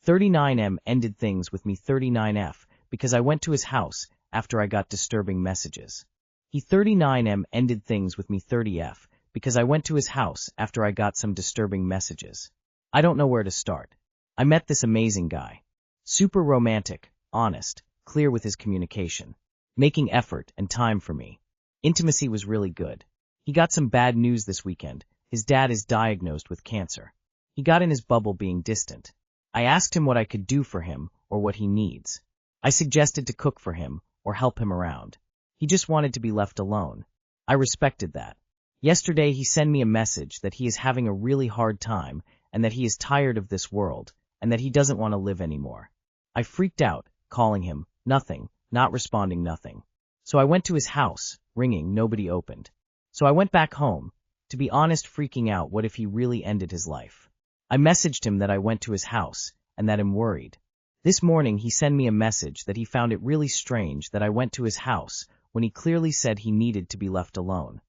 39M ended things with me 39F because I went to his house after I got disturbing messages. He 39M ended things with me 30F because I went to his house after I got some disturbing messages. I don't know where to start. I met this amazing guy. Super romantic, honest, clear with his communication, making effort and time for me. Intimacy was really good. He got some bad news this weekend. His dad is diagnosed with cancer. He got in his bubble being distant. I asked him what I could do for him or what he needs. I suggested to cook for him or help him around. He just wanted to be left alone. I respected that. Yesterday he sent me a message that he is having a really hard time and that he is tired of this world and that he doesn't want to live anymore. I freaked out, calling him, nothing, not responding, nothing. So I went to his house, ringing, nobody opened. So I went back home, to be honest, freaking out. What if he really ended his life? I messaged him that I went to his house and that I'm worried. This morning he sent me a message that he found it really strange that I went to his house when he clearly said he needed to be left alone,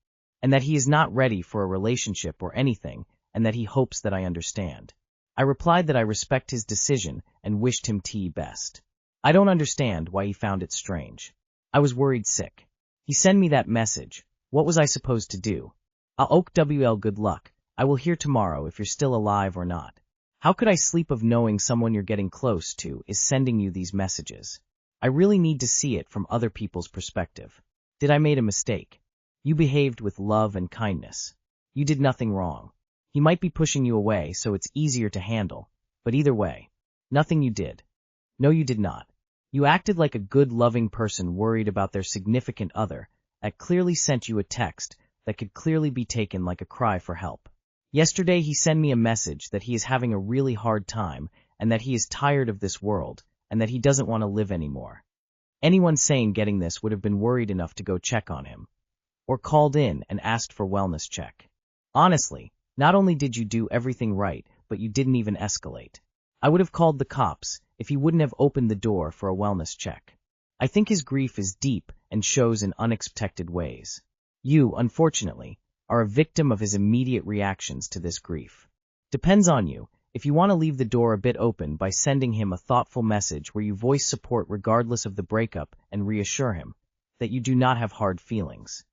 and that he is not ready for a relationship or anything, and that he hopes that I understand. I replied that I respect his decision and wished him best. I don't understand why he found it strange. I was worried sick. He sent me that message. What was I supposed to do? OKWL, good luck. I will hear tomorrow if you're still alive or not. How could I sleep of knowing someone you're getting close to is sending you these messages? I really need to see it from other people's perspective. Did I made a mistake? You behaved with love and kindness. You did nothing wrong. He might be pushing you away so it's easier to handle, but either way, nothing you did. No, you did not. You acted like a good, loving person worried about their significant other that clearly sent you a text that could clearly be taken like a cry for help. Yesterday he sent me a message that he is having a really hard time and that he is tired of this world and that he doesn't want to live anymore. Anyone sane getting this would have been worried enough to go check on him, or called in and asked for wellness check. Honestly, not only did you do everything right, but you didn't even escalate. I would have called the cops if he wouldn't have opened the door for a wellness check. I think his grief is deep and shows in unexpected ways. You, unfortunately, are a victim of his immediate reactions to this grief. Depends on you if you want to leave the door a bit open by sending him a thoughtful message where you voice support regardless of the breakup and reassure him that you do not have hard feelings.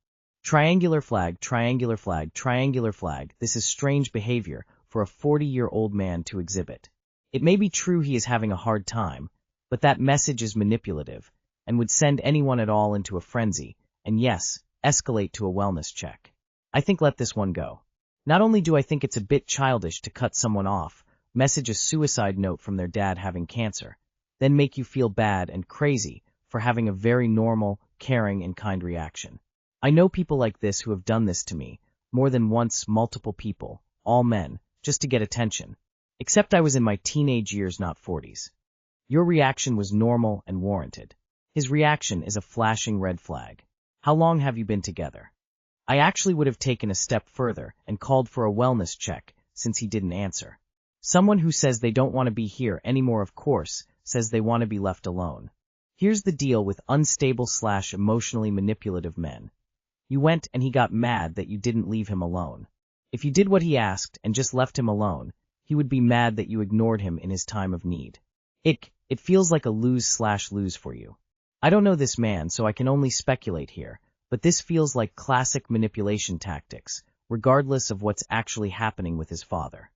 Triangular flag, triangular flag, triangular flag. This is strange behavior for a 40-year-old man to exhibit. It may be true he is having a hard time, but that message is manipulative and would send anyone at all into a frenzy, and yes, escalate to a wellness check. I think let this one go. Not only do I think it's a bit childish to cut someone off, message a suicide note from their dad having cancer, then make you feel bad and crazy for having a very normal, caring, and kind reaction. I know people like this who have done this to me, more than once, multiple people, all men, just to get attention. Except I was in my teenage years, not 40s. Your reaction was normal and warranted. His reaction is a flashing red flag. How long have you been together? I actually would have taken a step further and called for a wellness check since he didn't answer. Someone who says they don't want to be here anymore, of course, says they want to be left alone. Here's the deal with unstable/emotionally manipulative men. You went and he got mad that you didn't leave him alone. If you did what he asked and just left him alone, he would be mad that you ignored him in his time of need. It feels like a lose/lose for you. I don't know this man, so I can only speculate here, but this feels like classic manipulation tactics, regardless of what's actually happening with his father.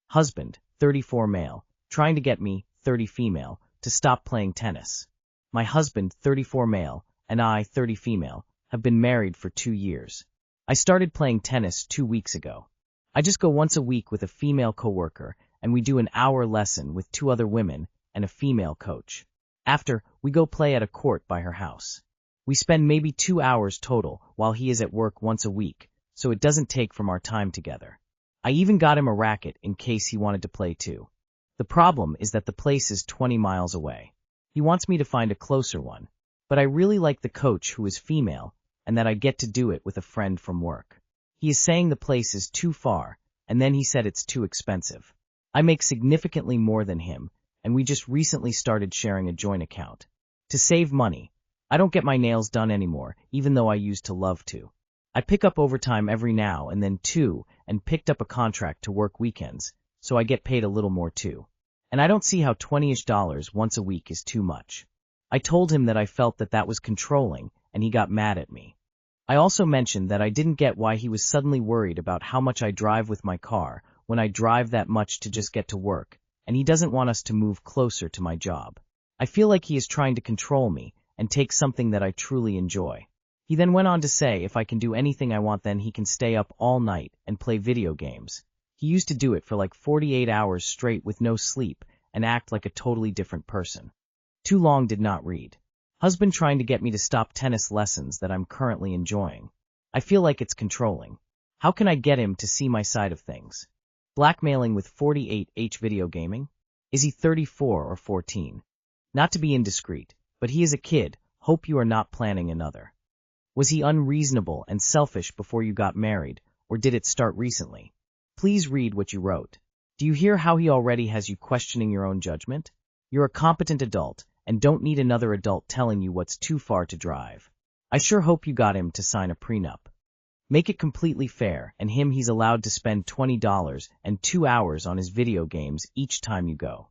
Husband, 34 male, trying to get me, 30 female, to stop playing tennis. My husband, 34 male, and I, 30 female, have been married for 2 years. I started playing tennis 2 weeks ago. I just go once a week with a female coworker, and we do an hour lesson with 2 other women and a female coach. After, we go play at a court by her house. We spend maybe 2 hours total while he is at work once a week, so it doesn't take from our time together. I even got him a racket in case he wanted to play too. The problem is that the place is 20 miles away. He wants me to find a closer one, but I really like the coach who is female and that I get to do it with a friend from work. He is saying the place is too far, and then he said it's too expensive. I make significantly more than him, and we just recently started sharing a joint account. To save money, I don't get my nails done anymore, even though I used to love to. I pick up overtime every now and then too, and picked up a contract to work weekends, so I get paid a little more too. And I don't see how $20-ish once a week is too much. I told him that I felt that that was controlling, and he got mad at me. I also mentioned that I didn't get why he was suddenly worried about how much I drive with my car when I drive that much to just get to work, and he doesn't want us to move closer to my job. I feel like he is trying to control me and take something that I truly enjoy. He then went on to say if I can do anything I want, then he can stay up all night and play video games. He used to do it for like 48 hours straight with no sleep and act like a totally different person. Too long did not read. Husband trying to get me to stop tennis lessons that I'm currently enjoying. I feel like it's controlling. How can I get him to see my side of things? Blackmailing with 48H video gaming? Is he 34 or 14? Not to be indiscreet, but he is a kid. Hope you are not planning another. Was he unreasonable and selfish before you got married, or did it start recently? Please read what you wrote. Do you hear how he already has you questioning your own judgment? You're a competent adult and don't need another adult telling you what's too far to drive. I sure hope you got him to sign a prenup. Make it completely fair, and he's allowed to spend $20 and 2 hours on his video games each time you go.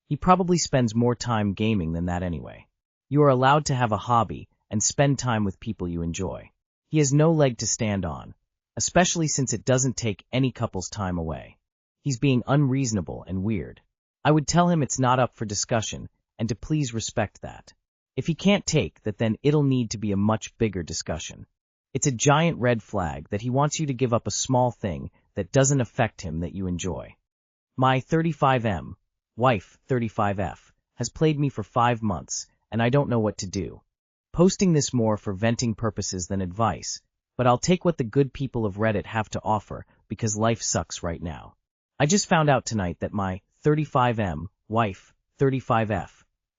He probably spends more time gaming than that anyway. You are allowed to have a hobby and spend time with people you enjoy. He has no leg to stand on, especially since it doesn't take any couple's time away. He's being unreasonable and weird. I would tell him it's not up for discussion and to please respect that. If he can't take that, then it'll need to be a much bigger discussion. It's a giant red flag that he wants you to give up a small thing that doesn't affect him that you enjoy. My 35M, wife 35F, has played me for 5 months, and I don't know what to do. Posting this more for venting purposes than advice, but I'll take what the good people of Reddit have to offer because life sucks right now. I just found out tonight that my 35M, wife 35F,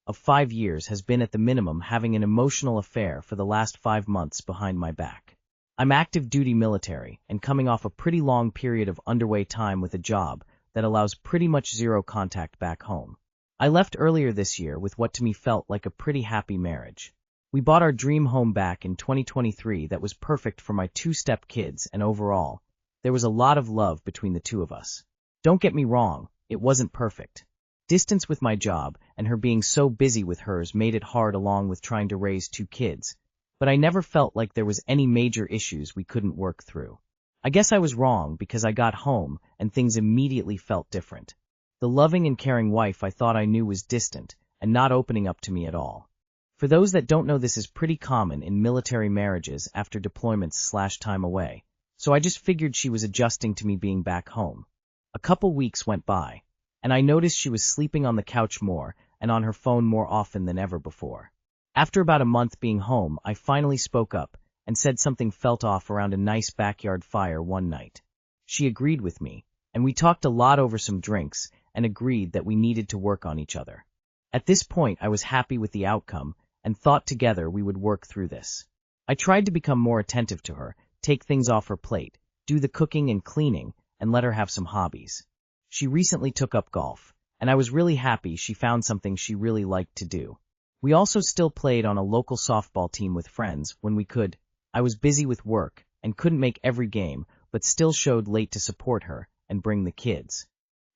of 5 years has been at the minimum having an emotional affair for the last 5 months behind my back. I'm active duty military and coming off a pretty long period of underway time with a job that allows pretty much zero contact back home. I left earlier this year with what to me felt like a pretty happy marriage. We bought our dream home back in 2023 that was perfect for my 2-step kids, and overall, there was a lot of love between the two of us. Don't get me wrong, it wasn't perfect. Distance with my job and her being so busy with hers made it hard along with trying to raise 2 kids, but I never felt like there was any major issues we couldn't work through. I guess I was wrong because I got home and things immediately felt different. The loving and caring wife I thought I knew was distant and not opening up to me at all. For those that don't know, this is pretty common in military marriages after deployments/time away, so I just figured she was adjusting to me being back home. A couple weeks went by, and I noticed she was sleeping on the couch more and on her phone more often than ever before. After about a month being home, I finally spoke up and said something felt off around a nice backyard fire one night. She agreed with me, and we talked a lot over some drinks and agreed that we needed to work on each other. At this point, I was happy with the outcome and thought together we would work through this. I tried to become more attentive to her, take things off her plate, do the cooking and cleaning, and let her have some hobbies. She recently took up golf, and I was really happy she found something she really liked to do. We also still played on a local softball team with friends when we could. I was busy with work and couldn't make every game, but still showed late to support her and bring the kids.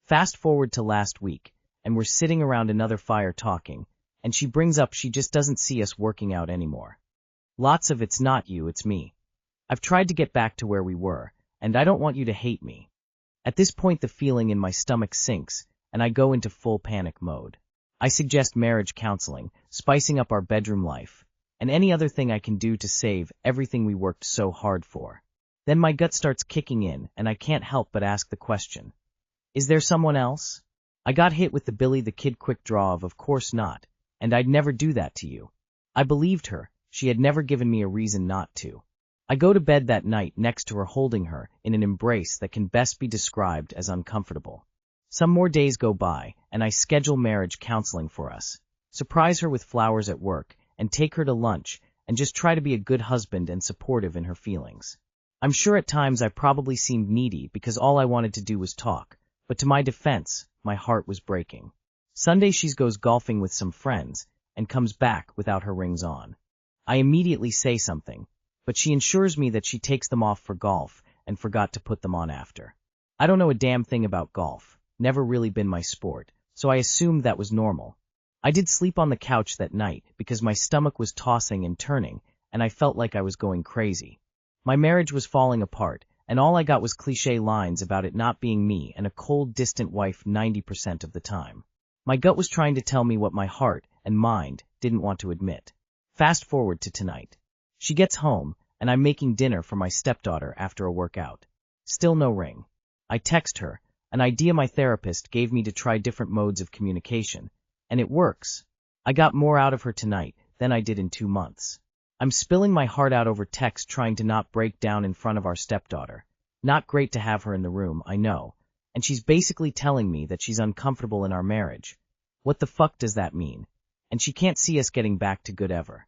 Fast forward to last week, and we're sitting around another fire talking, and she brings up she just doesn't see us working out anymore. Lots of it's not you, it's me. I've tried to get back to where we were, and I don't want you to hate me. At this point, the feeling in my stomach sinks, and I go into full panic mode. I suggest marriage counseling, spicing up our bedroom life, and any other thing I can do to save everything we worked so hard for. Then my gut starts kicking in, and I can't help but ask the question, is there someone else? I got hit with the Billy the Kid quick draw of course not, and I'd never do that to you. I believed her, she had never given me a reason not to. I go to bed that night next to her holding her in an embrace that can best be described as uncomfortable. Some more days go by, and I schedule marriage counseling for us, surprise her with flowers at work, and take her to lunch, and just try to be a good husband and supportive in her feelings. I'm sure at times I probably seemed needy because all I wanted to do was talk, but to my defense, my heart was breaking. Sunday she goes golfing with some friends, and comes back without her rings on. I immediately say something, but she assures me that she takes them off for golf and forgot to put them on after. I don't know a damn thing about golf, never really been my sport, so I assumed that was normal. I did sleep on the couch that night because my stomach was tossing and turning, and I felt like I was going crazy. My marriage was falling apart, and all I got was cliché lines about it not being me and a cold, distant wife 90% of the time. My gut was trying to tell me what my heart and mind didn't want to admit. Fast forward to tonight. She gets home, and I'm making dinner for my stepdaughter after a workout. Still no ring. I text her, an idea my therapist gave me to try different modes of communication, and it works. I got more out of her tonight than I did in 2 months. I'm spilling my heart out over text, trying to not break down in front of our stepdaughter. Not great to have her in the room, I know, and she's basically telling me that she's uncomfortable in our marriage. What the fuck does that mean? And she can't see us getting back to good ever.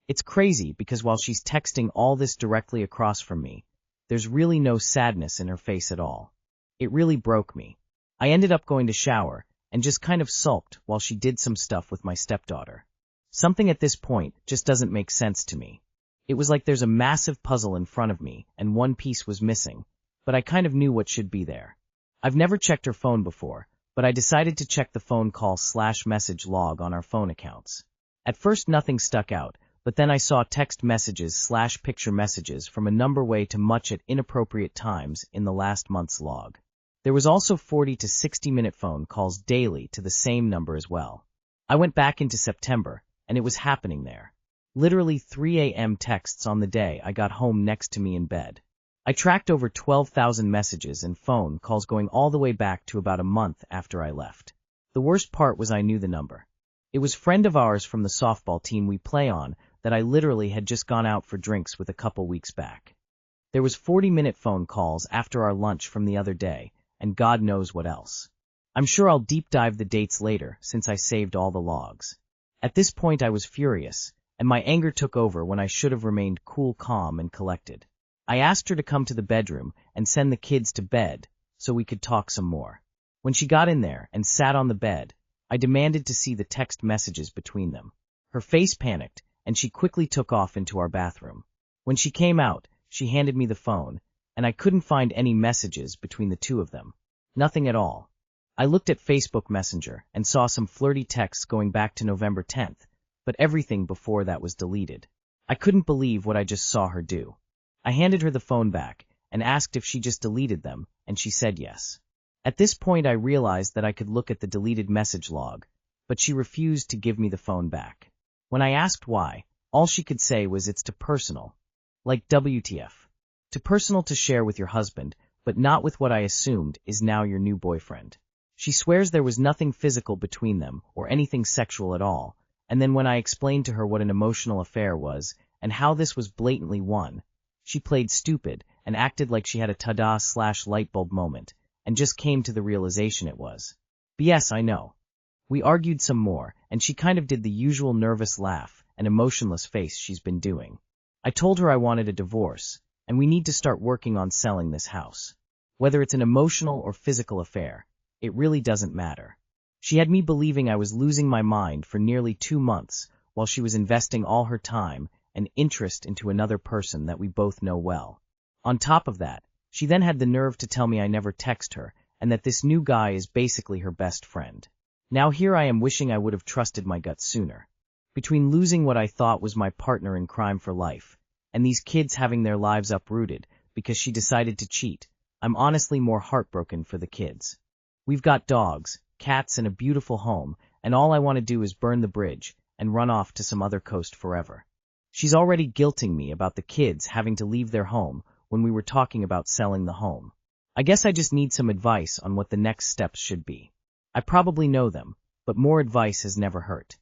It's crazy because while she's texting all this directly across from me, there's really no sadness in her face at all. It really broke me. I ended up going to shower and just kind of sulked while she did some stuff with my stepdaughter. Something at this point just doesn't make sense to me. It was like there's a massive puzzle in front of me and one piece was missing, but I kind of knew what should be there. I've never checked her phone before, but I decided to check the phone call/message log on our phone accounts. At first nothing stuck out, but then I saw text messages/picture messages from a number way too much at inappropriate times in the last month's log. There was also 40 to 60-minute phone calls daily to the same number as well. I went back into September, and it was happening there. Literally 3 a.m. texts on the day I got home next to me in bed. I tracked over 12,000 messages and phone calls going all the way back to about a month after I left. The worst part was I knew the number. It was a friend of ours from the softball team we play on that I literally had just gone out for drinks with a couple weeks back. There was 40-minute phone calls after our lunch from the other day, and God knows what else. I'm sure I'll deep dive the dates later since I saved all the logs. At this point I was furious, and my anger took over when I should have remained cool, calm, and collected. I asked her to come to the bedroom and send the kids to bed so we could talk some more. When she got in there and sat on the bed, I demanded to see the text messages between them. Her face panicked, and she quickly took off into our bathroom. When she came out, she handed me the phone, and I couldn't find any messages between the two of them. Nothing at all. I looked at Facebook Messenger and saw some flirty texts going back to November 10th, but everything before that was deleted. I couldn't believe what I just saw her do. I handed her the phone back and asked if she just deleted them, and she said yes. At this point I realized that I could look at the deleted message log, but she refused to give me the phone back. When I asked why, all she could say was it's too personal. Like WTF. Too personal to share with your husband, but not with what I assumed is now your new boyfriend. She swears there was nothing physical between them or anything sexual at all, and then when I explained to her what an emotional affair was and how this was blatantly one, she played stupid and acted like she had a ta-da/lightbulb moment and just came to the realization it was. BS, I know. We argued some more, and she kind of did the usual nervous laugh and emotionless face she's been doing. I told her I wanted a divorce, and we need to start working on selling this house. Whether it's an emotional or physical affair, it really doesn't matter. She had me believing I was losing my mind for nearly 2 months while she was investing all her time and interest into another person that we both know well. On top of that, she then had the nerve to tell me I never text her and that this new guy is basically her best friend. Now here I am wishing I would have trusted my gut sooner. Between losing what I thought was my partner in crime for life and these kids having their lives uprooted because she decided to cheat, I'm honestly more heartbroken for the kids. We've got dogs, cats, and a beautiful home, and all I want to do is burn the bridge and run off to some other coast forever. She's already guilting me about the kids having to leave their home when we were talking about selling the home. I guess I just need some advice on what the next steps should be. I probably know them, but more advice has never hurt.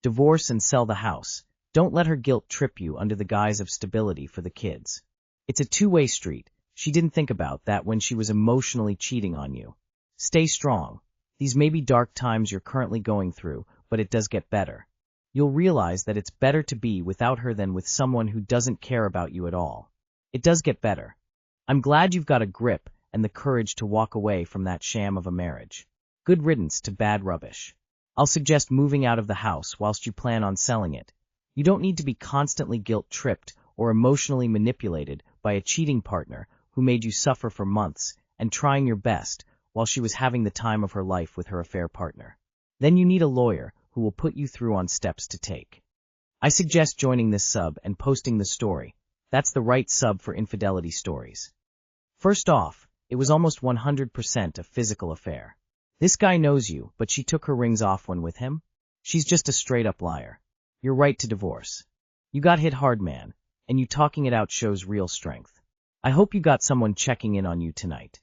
Divorce and sell the house. Don't let her guilt trip you under the guise of stability for the kids. It's a two-way street. She didn't think about that when she was emotionally cheating on you. Stay strong. These may be dark times you're currently going through, but it does get better. You'll realize that it's better to be without her than with someone who doesn't care about you at all. It does get better. I'm glad you've got a grip and the courage to walk away from that sham of a marriage. Good riddance to bad rubbish. I'll suggest moving out of the house whilst you plan on selling it. You don't need to be constantly guilt-tripped or emotionally manipulated by a cheating partner who made you suffer for months and trying your best while she was having the time of her life with her affair partner. Then you need a lawyer who will put you through on steps to take. I suggest joining this sub and posting the story. That's the right sub for infidelity stories. First off, it was almost 100% a physical affair. This guy knows you, but she took her rings off when with him? She's just a straight-up liar. You're right to divorce. You got hit hard, man, and you talking it out shows real strength. I hope you got someone checking in on you tonight.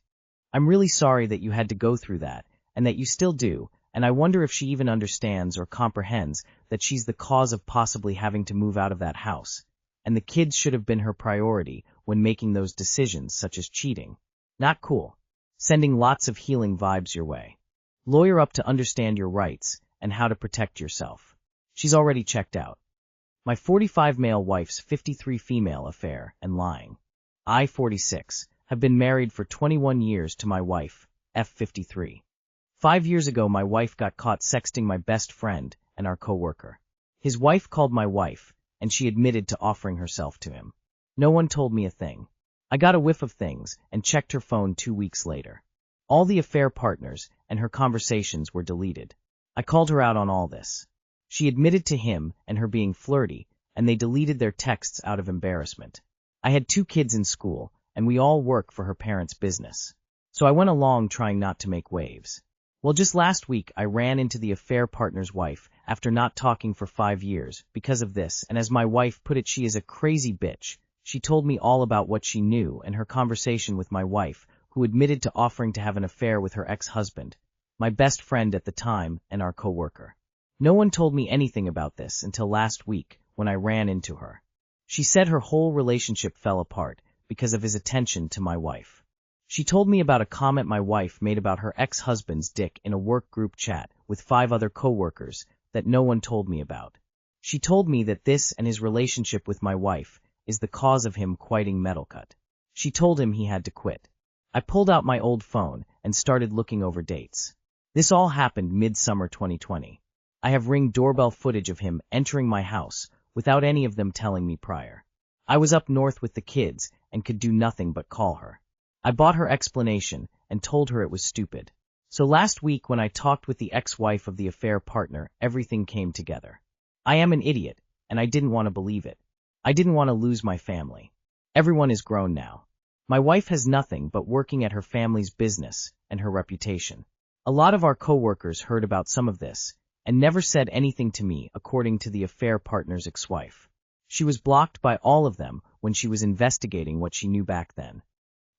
I'm really sorry that you had to go through that, and that you still do, and I wonder if she even understands or comprehends that she's the cause of possibly having to move out of that house, and the kids should have been her priority when making those decisions, such as cheating. Not cool. Sending lots of healing vibes your way. Lawyer up to understand your rights and how to protect yourself. She's already checked out. My 45 male wife's 53 female affair and lying. I, 46, have been married for 21 years to my wife, F53. 5 years ago my wife got caught sexting my best friend and our co-worker. His wife called my wife, and she admitted to offering herself to him. No one told me a thing. I got a whiff of things and checked her phone 2 weeks later. All the affair partners and her conversations were deleted. I called her out on all this. She admitted to him and her being flirty, and they deleted their texts out of embarrassment. I had 2 kids in school, and we all work for her parents' business. So I went along trying not to make waves. Well, just last week I ran into the affair partner's wife after not talking for 5 years because of this, and as my wife put it, she is a crazy bitch. She told me all about what she knew and her conversation with my wife, who admitted to offering to have an affair with her ex-husband, my best friend at the time, and our co-worker. No one told me anything about this until last week when I ran into her. She said her whole relationship fell apart because of his attention to my wife. She told me about a comment my wife made about her ex-husband's dick in a work group chat with 5 other co-workers that no one told me about. She told me that this and his relationship with my wife is the cause of him quitting Metalcut. She told him he had to quit. I pulled out my old phone and started looking over dates. This all happened mid-summer 2020. I have Ring doorbell footage of him entering my house without any of them telling me prior. I was up north with the kids and could do nothing but call her. I bought her explanation and told her it was stupid. So last week when I talked with the ex-wife of the affair partner, everything came together. I am an idiot, and I didn't want to believe it. I didn't want to lose my family. Everyone is grown now. My wife has nothing but working at her family's business and her reputation. A lot of our co-workers heard about some of this and never said anything to me, according to the affair partner's ex-wife. She was blocked by all of them when she was investigating what she knew back then.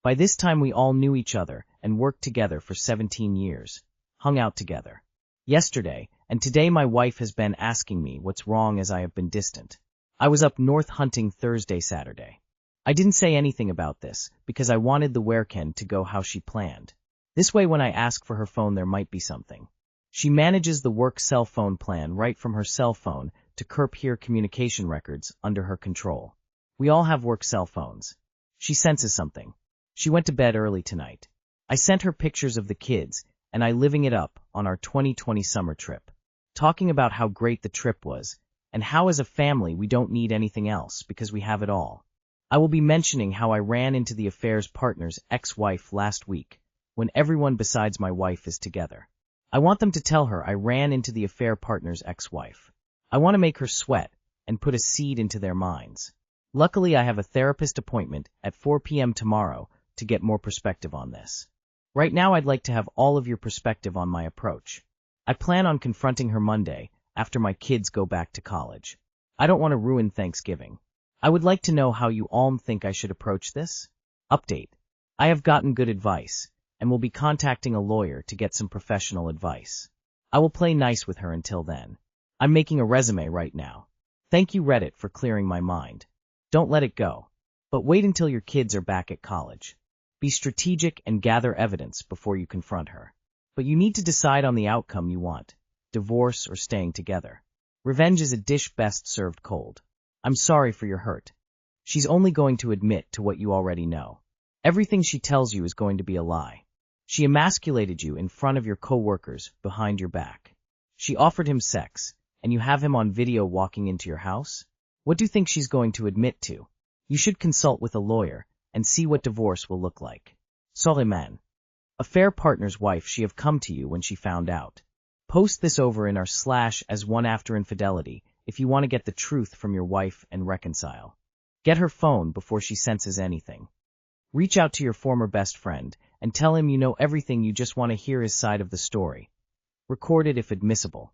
By this time we all knew each other and worked together for 17 years, hung out together. Yesterday and today my wife has been asking me what's wrong as I have been distant. I was up north hunting Thursday, Saturday. I didn't say anything about this because I wanted the weekend to go how she planned. This way when I ask for her phone there might be something. She manages the work cell phone plan right from her cell phone to Kerp here communication records under her control. We all have work cell phones. She senses something. She went to bed early tonight. I sent her pictures of the kids and I living it up on our 2020 summer trip, talking about how great the trip was and how as a family we don't need anything else because we have it all. I will be mentioning how I ran into the affair's partner's ex-wife last week when everyone besides my wife is together. I want them to tell her I ran into the affair partner's ex-wife. I want to make her sweat and put a seed into their minds. Luckily I have a therapist appointment at 4 p.m. tomorrow to get more perspective on this. Right now I'd like to have all of your perspective on my approach. I plan on confronting her Monday after my kids go back to college. I don't want to ruin Thanksgiving. I would like to know how you all think I should approach this. Update. I have gotten good advice and will be contacting a lawyer to get some professional advice. I will play nice with her until then. I'm making a resume right now. Thank you Reddit for clearing my mind. Don't let it go. But wait until your kids are back at college. Be strategic and gather evidence before you confront her. But you need to decide on the outcome you want, divorce or staying together. Revenge is a dish best served cold. I'm sorry for your hurt. She's only going to admit to what you already know. Everything she tells you is going to be a lie. She emasculated you in front of your co-workers behind your back. She offered him sex, and you have him on video walking into your house? What do you think she's going to admit to? You should consult with a lawyer and see what divorce will look like. Suleiman. Affair partner's wife she have come to you when she found out. Post this over in our / as one after infidelity if you want to get the truth from your wife and reconcile. Get her phone before she senses anything. Reach out to your former best friend and tell him you know everything, you just want to hear his side of the story. Record it if admissible.